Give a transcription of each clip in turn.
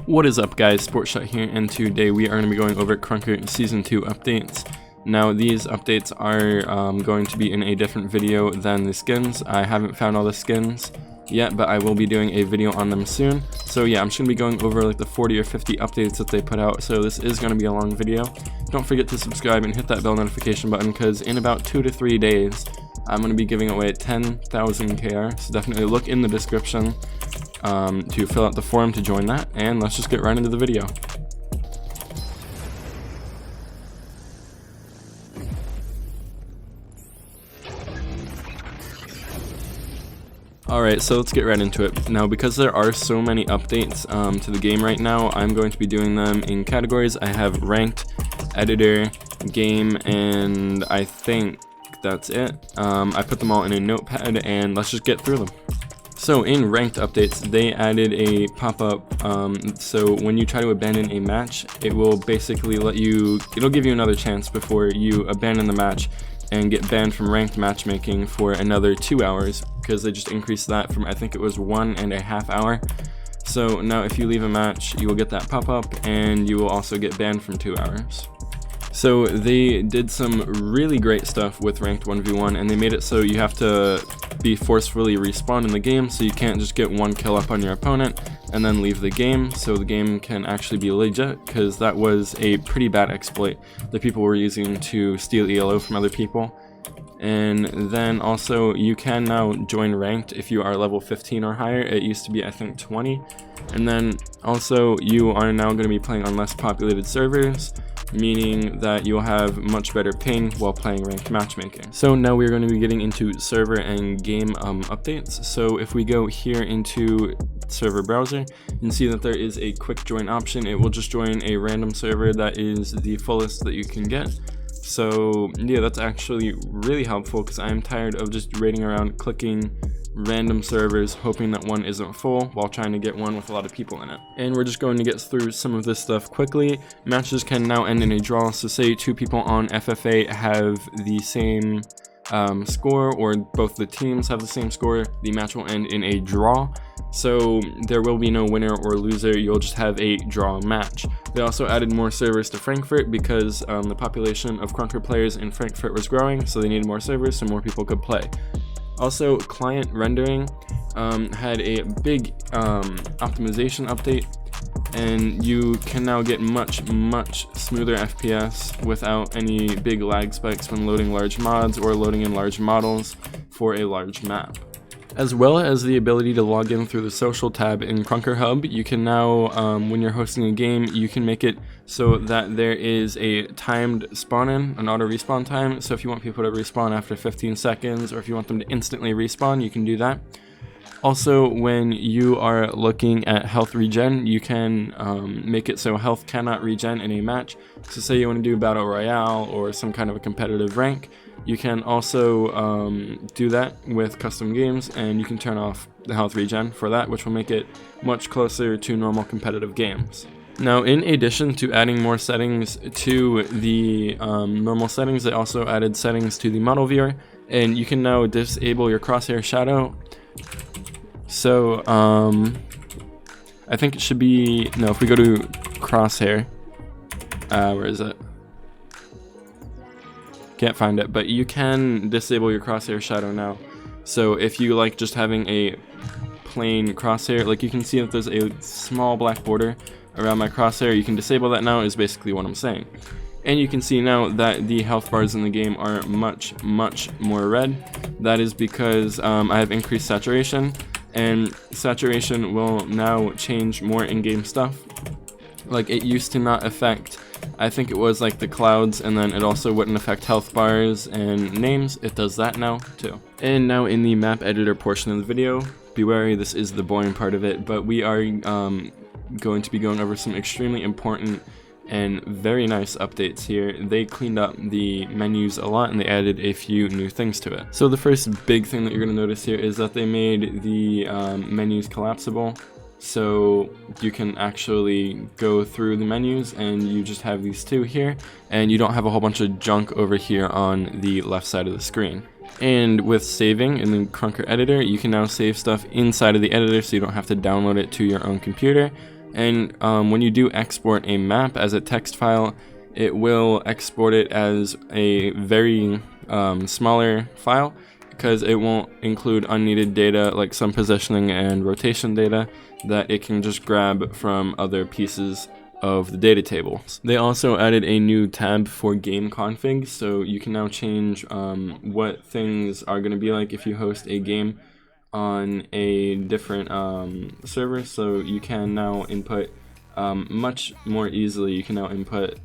What is up, guys? Sportshot here, and today we are going to be going over Krunker Season 2 updates. Now, these updates are going to be in a different video than the skins. I haven't found all the skins yet, but I will be doing a video on them soon. So yeah, I'm just going to be going over like the 40 or 50 updates that they put out, so this is going to be a long video. Don't forget to subscribe and hit that bell notification button, because in about 2 to 3 days, I'm going to be giving away 10,000 KR, so definitely look in the description to fill out the form to join that, and let's just get right into the video. Alright, so let's get right into it. Now, because there are so many updates to the game right now, I'm going to be doing them in categories. I have ranked, editor, game, and I think that's it. I put them all in a notepad, and let's just get through them. So in ranked updates, they added a pop-up, so when you try to abandon a match, it will basically it'll give you another chance before you abandon the match and get banned from ranked matchmaking for another 2 hours, because they just increased that from, I think it was 1.5 hours. So now if you leave a match, you will get that pop-up, and you will also get banned from 2 hours. So they did some really great stuff with ranked 1v1, and they made it so you have to be forcefully respawned in the game, so you can't just get one kill up on your opponent and then leave the game, so the game can actually be legit, because that was a pretty bad exploit that people were using to steal ELO from other people. And then also you can now join ranked if you are level 15 or higher. It used to be, I think, 20. And then also you are now going to be playing on less populated servers, meaning that you'll have much better ping while playing ranked matchmaking. So now we're going to be getting into server and game updates. So if we go here into server browser, you can see that there is a quick join option. It will just join a random server that is the fullest that you can get. So yeah, that's actually really helpful, because I'm tired of just raiding around clicking random servers hoping that one isn't full while trying to get one with a lot of people in it. And we're just going to get through some of this stuff quickly. Matches can now end in a draw, so say two people on FFA have the same score, or both the teams have the same score, the match will end in a draw. So there will be no winner or loser, you'll just have a draw match. They also added more servers to Frankfurt, because the population of Krunker players in Frankfurt was growing, so they needed more servers so more people could play. Also, client rendering had a big optimization update, and you can now get much smoother FPS without any big lag spikes when loading large mods or loading in large models for a large map. As well as the ability to log in through the social tab in Krunker Hub. You can now, when you're hosting a game, you can make it so that there is a timed spawn-in, an auto-respawn time. So if you want people to respawn after 15 seconds, or if you want them to instantly respawn, you can do that. Also, when you are looking at health regen, you can make it so health cannot regen in a match. So say you want to do Battle Royale or some kind of a competitive rank, you can also do that with custom games, and you can turn off the health regen for that, which will make it much closer to normal competitive games. Now, in addition to adding more settings to the normal settings, they also added settings to the model viewer, and you can now disable your crosshair shadow. So, I think it should be, no, if we go to crosshair, where is it? Can't find it, but you can disable your crosshair shadow now. So if you like just having a plain crosshair, like you can see that there's a small black border around my crosshair, you can disable that now, is basically what I'm saying. And you can see now that the health bars in the game are much more red. That is because I have increased saturation, and saturation will now change more in-game stuff. Like, it used to not affect, I think it was like the clouds, and then it also wouldn't affect health bars and names. It does that now too. And now in the map editor portion of the video, be wary, this is the boring part of it, but we are going to be going over some extremely important and very nice updates here. They cleaned up the menus a lot, and they added a few new things to it. So the first big thing that you're going to notice here is that they made the menus collapsible. So you can actually go through the menus, and you just have these two here, and you don't have a whole bunch of junk over here on the left side of the screen. And with saving in the Krunker editor, you can now save stuff inside of the editor, so you don't have to download it to your own computer. And when you do export a map as a text file, it will export it as a very smaller file, because it won't include unneeded data like some positioning and rotation data that it can just grab from other pieces of the data table. They also added a new tab for game config, so you can now change what things are going to be like if you host a game on a different server. So you can now input much more easily. You can now input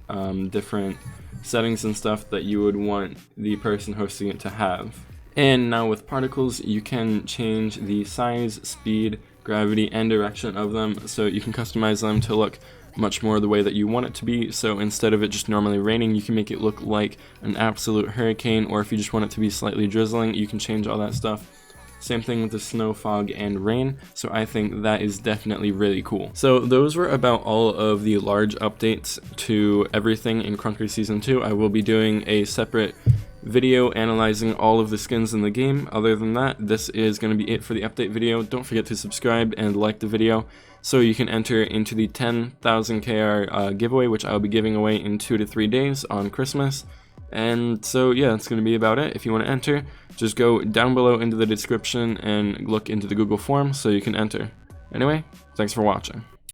different settings and stuff that you would want the person hosting it to have. And now with particles, you can change the size, speed, gravity, and direction of them, so you can customize them to look much more the way that you want it to be. So instead of it just normally raining, you can make it look like an absolute hurricane, or if you just want it to be slightly drizzling, you can change all that stuff. Same thing with the snow, fog, and rain, so I think that is definitely really cool. So those were about all of the large updates to everything in Krunker Season 2. I will be doing a separate video analyzing all of the skins in the game. Other than that, this is going to be it for the update video. Don't forget to subscribe and like the video so you can enter into the 10,000 KR giveaway, which I'll be giving away in 2 to 3 days on Christmas. And so yeah, that's going to be about it. If you want to enter, just go down below into the description and look into the Google form so you can enter. Anyway, thanks for watching.